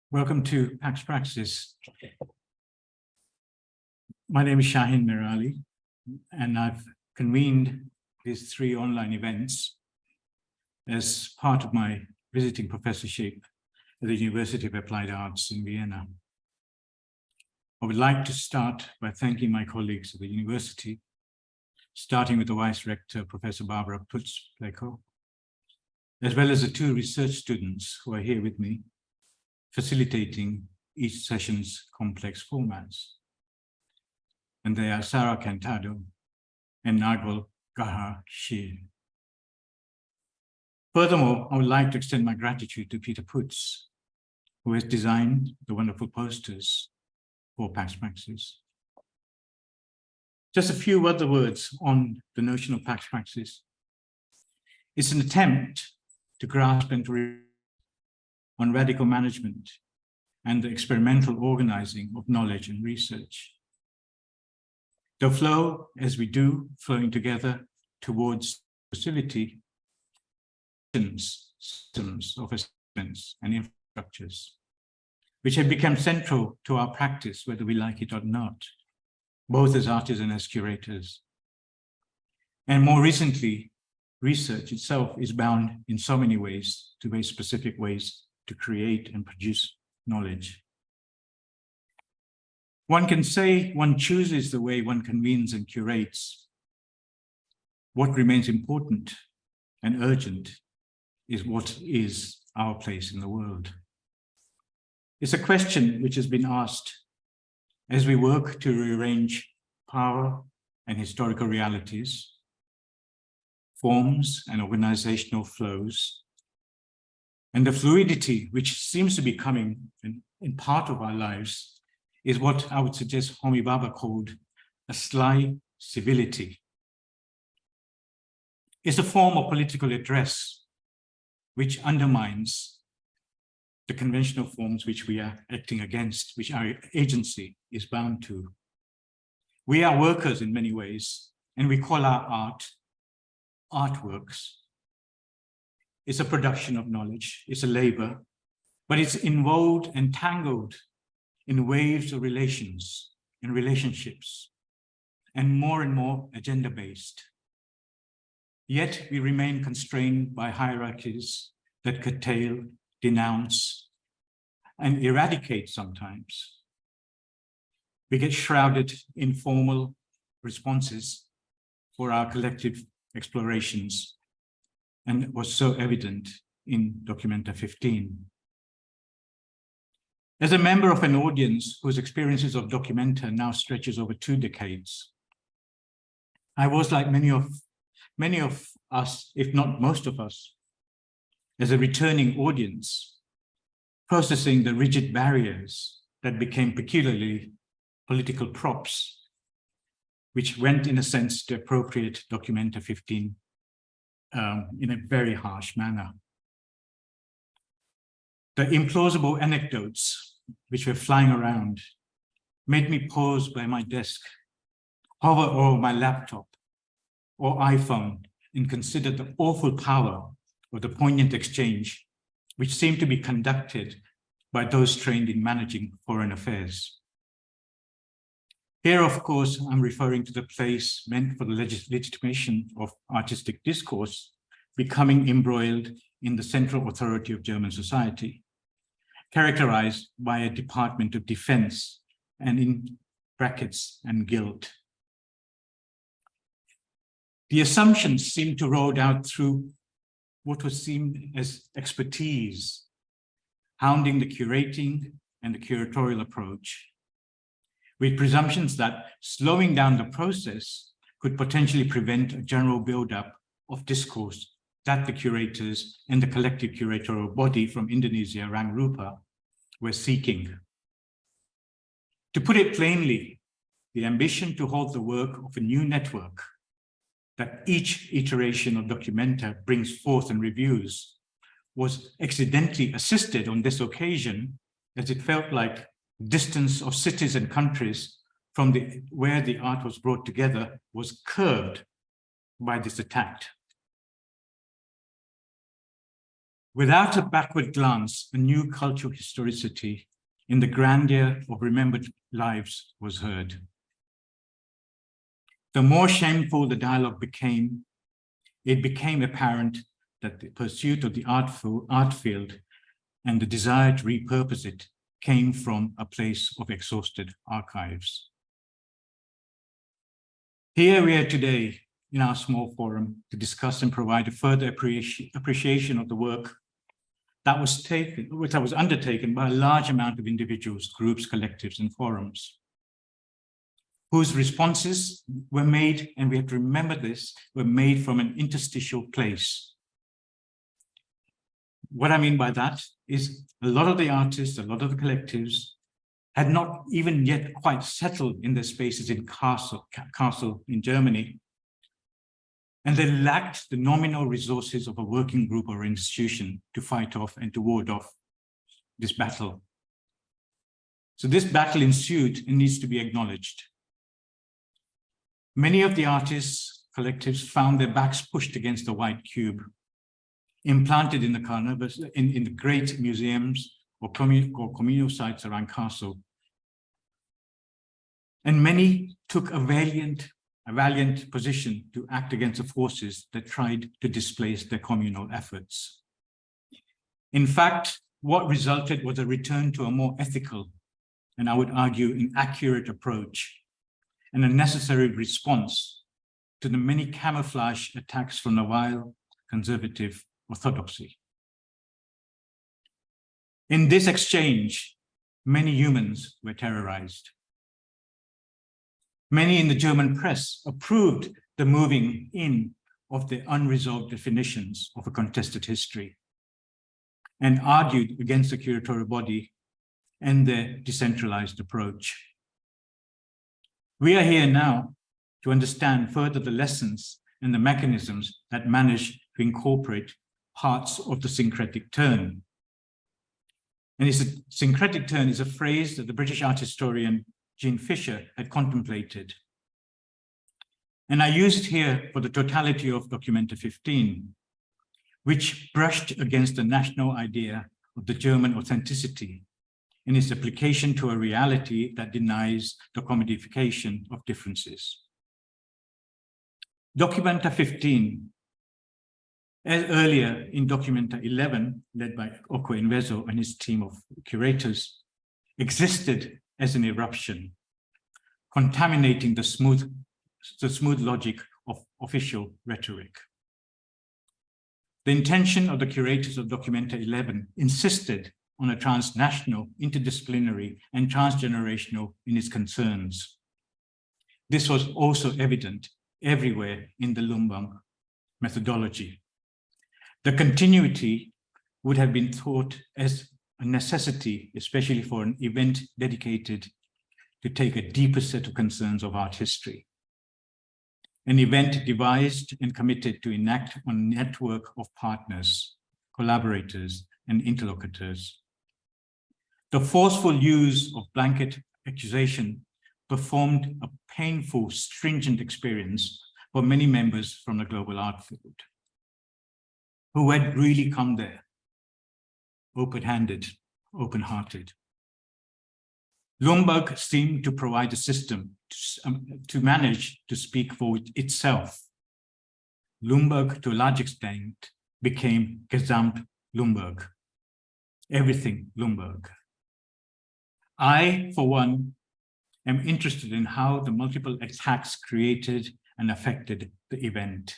Welcome to Pax Praxis. My name is Shaheen Merali, and I've convened these 3 online events as part of my visiting professorship at the University of Applied Arts in Vienna. I would like to start by thanking my colleagues at the university, starting with the Vice Rector, Professor Barbara Putz-Plecko, as well as the 2 research students who are here with me, facilitating each session's complex formats. And they are Sarah Cantado and Nagwal Gahar-Shir. Furthermore, I would like to extend my gratitude to Peter Putz, who has designed the wonderful posters for Pax Praxis. Just a few other words on the notion of Pax Praxis. It's an attempt to grasp and to on radical management and the experimental organizing of knowledge and research. The flow, as we do, flowing together towards facility, systems of assessments and infrastructures, which have become central to our practice, whether we like it or not, both as artists and as curators. And more recently, research itself is bound in so many ways to very specific ways to create and produce knowledge. One can say one chooses the way one convenes and curates. What remains important and urgent is what is our place in the world. It's a question which has been asked as we work to rearrange power and historical realities, forms and organizational flows, and the fluidity which seems to be coming in part of our lives is what I would suggest Homi Bhabha called a sly civility. It's a form of political address which undermines the conventional forms which we are acting against, which our agency is bound to. We are workers in many ways, and we call our art artworks. It's a production of knowledge, it's a labor, but it's involved and tangled in waves of relations and relationships, and more agenda-based. Yet we remain constrained by hierarchies that curtail, denounce, and eradicate sometimes. We get shrouded in formal responses for our collective explorations, and it was so evident in Documenta 15. As a member of an audience whose experiences of Documenta now stretches over 2 decades, I was, like many of us, if not most of us, as a returning audience, processing the rigid barriers that became peculiarly political props, which went, in a sense, to appropriate Documenta 15 in a very harsh manner. The implausible anecdotes which were flying around made me pause by my desk, hover over my laptop or iPhone, and consider the awful power of the poignant exchange which seemed to be conducted by those trained in managing foreign affairs. Here, of course, I'm referring to the place meant for the legitimation of artistic discourse becoming embroiled in the central authority of German society, characterized by a Department of Defense and, in brackets, and guilt. The assumptions seem to roll out through what was seen as expertise, hounding the curating and the curatorial approach, with presumptions that slowing down the process could potentially prevent a general buildup of discourse that the curators and the collective curatorial body from Indonesia, ruangrupa, were seeking. To put it plainly, the ambition to hold the work of a new network that each iteration of Documenta brings forth and reviews was accidentally assisted on this occasion, as it felt like distance of cities and countries from where the art was brought together was curbed by this attack. Without a backward glance, a new cultural historicity in the grandeur of remembered lives was heard. The more shameful the dialogue became, it became apparent that the pursuit of the art field and the desire to repurpose it came from a place of exhausted archives. Here we are today in our small forum to discuss and provide a further appreciation of the work that was undertaken by a large amount of individuals, groups, collectives, and forums, whose responses were made, and we have to remember this, were made from an interstitial place. What I mean by that is a lot of the artists, a lot of the collectives had not even yet quite settled in their spaces in Kassel in Germany. And they lacked the nominal resources of a working group or institution to fight off and to ward off this battle. So this battle ensued and needs to be acknowledged. Many of the artists, collectives found their backs pushed against the white cube, implanted in the great museums or communal sites around Kassel. And many took a valiant position to act against the forces that tried to displace their communal efforts. In fact, what resulted was a return to a more ethical, and I would argue an accurate approach, and a necessary response to the many camouflage attacks from the vile conservative orthodoxy. In this exchange, many humans were terrorized. Many in the German press approved the moving in of the unresolved definitions of a contested history and argued against the curatorial body and their decentralized approach. We are here now to understand further the lessons and the mechanisms that manage to incorporate parts of the syncretic turn. And it's a syncretic turn is a phrase that the British art historian Jean Fisher had contemplated. And I use it here for the totality of Documenta 15, which brushed against the national idea of the German authenticity in its application to a reality that denies the commodification of differences. Documenta 15, as earlier in Documenta 11, led by Oko Invezo and his team of curators, existed as an eruption, contaminating the smooth logic of official rhetoric. The intention of the curators of Documenta 11 insisted on a transnational, interdisciplinary, and transgenerational in its concerns. This was also evident everywhere in the lumbung methodology. The continuity would have been thought as a necessity, especially for an event dedicated to take a deeper set of concerns of art history. An event devised and committed to enact on a network of partners, collaborators, and interlocutors. The forceful use of blanket accusation performed a painful, stringent experience for many members from the global art field, who had really come there open-handed, open-hearted. Lumbung seemed to provide a system to manage to speak for itself. Lumbung, to a large extent, became Gesamt Lumbung, everything Lumbung. I, for one, am interested in how the multiple attacks created and affected the event.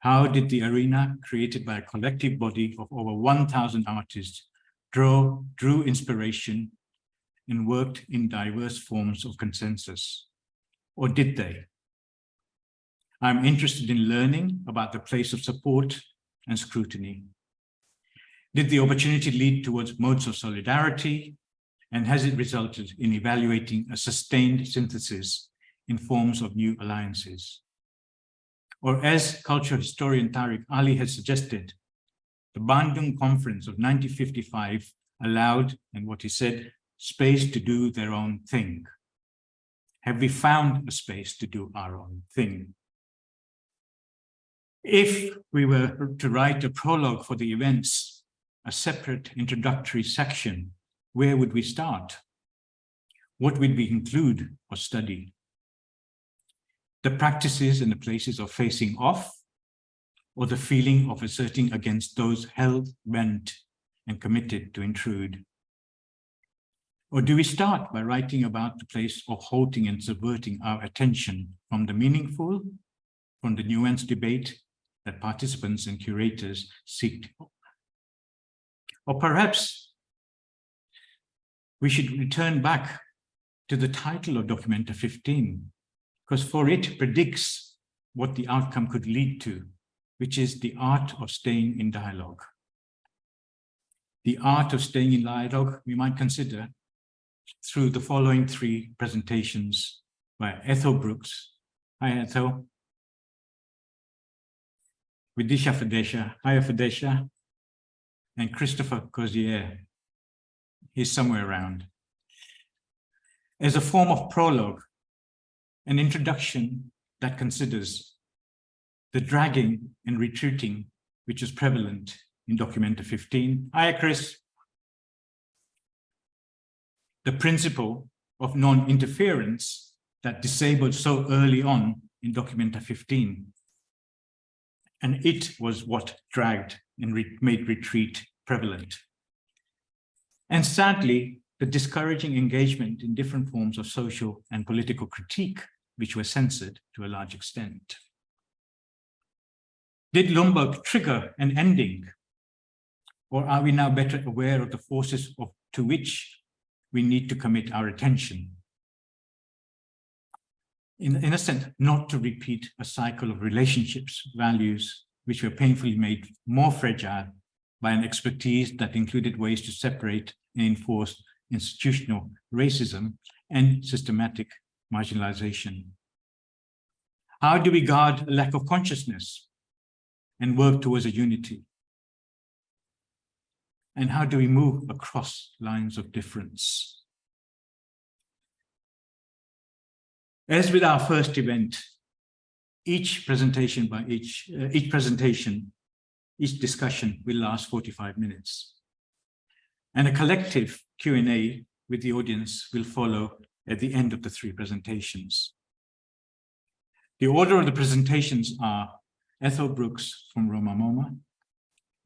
How did the arena, created by a collective body of over 1,000 artists, drew inspiration and worked in diverse forms of consensus? Or did they? I'm interested in learning about the place of support and scrutiny. Did the opportunity lead towards modes of solidarity? And has it resulted in evaluating a sustained synthesis in forms of new alliances? Or as cultural historian Tariq Ali has suggested, the Bandung Conference of 1955 allowed, and what he said, space to do their own thing. Have we found a space to do our own thing? If we were to write a prologue for the events, a separate introductory section, where would we start? What would we include or study? The practices and the places of facing off, or the feeling of asserting against those hell-bent and committed to intrude? Or do we start by writing about the place of halting and subverting our attention from the meaningful, from the nuanced debate that participants and curators seek? Or perhaps we should return back to the title of Documenta 15, because for it predicts what the outcome could lead to, which is the art of staying in dialogue. The art of staying in dialogue we might consider through the following 3 presentations by Ethel Brooks. Hi, Ethel. Vidisha-Fadescha. Hi, Fadescha. And Christopher Cozier. He's somewhere around. As a form of prologue, an introduction that considers the dragging and retreating which is prevalent in Documenta 15. Hi, Chris. The principle of non-interference that disabled so early on in Documenta 15. And it was what dragged and made retreat prevalent. And sadly, the discouraging engagement in different forms of social and political critique, which were censored to a large extent. Did lumbung trigger an ending? Or are we now better aware of the forces to which we need to commit our attention? In a sense, not to repeat a cycle of relationships, values, which were painfully made more fragile by an expertise that included ways to separate and enforce institutional racism and systematic marginalization. How do we guard a lack of consciousness and work towards a unity? And how do we move across lines of difference? As with our first event, each discussion will last 45 minutes. And a collective Q&A with the audience will follow at the end of the 3 presentations. The order of the presentations are Ethel Brooks from Roma Moma,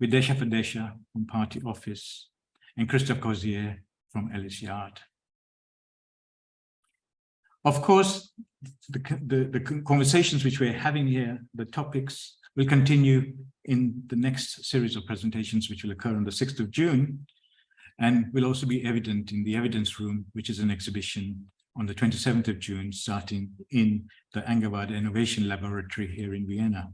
Vidisha-Fadescha from Party Office, and Christophe Cozier from Ellis Yard. Of course, the conversations which we're having here, the topics, will continue in the next series of presentations, which will occur on the 6th of June, and will also be evident in the evidence room, which is an exhibition on the 27th of June, starting in the Angerwald Innovation Laboratory here in Vienna.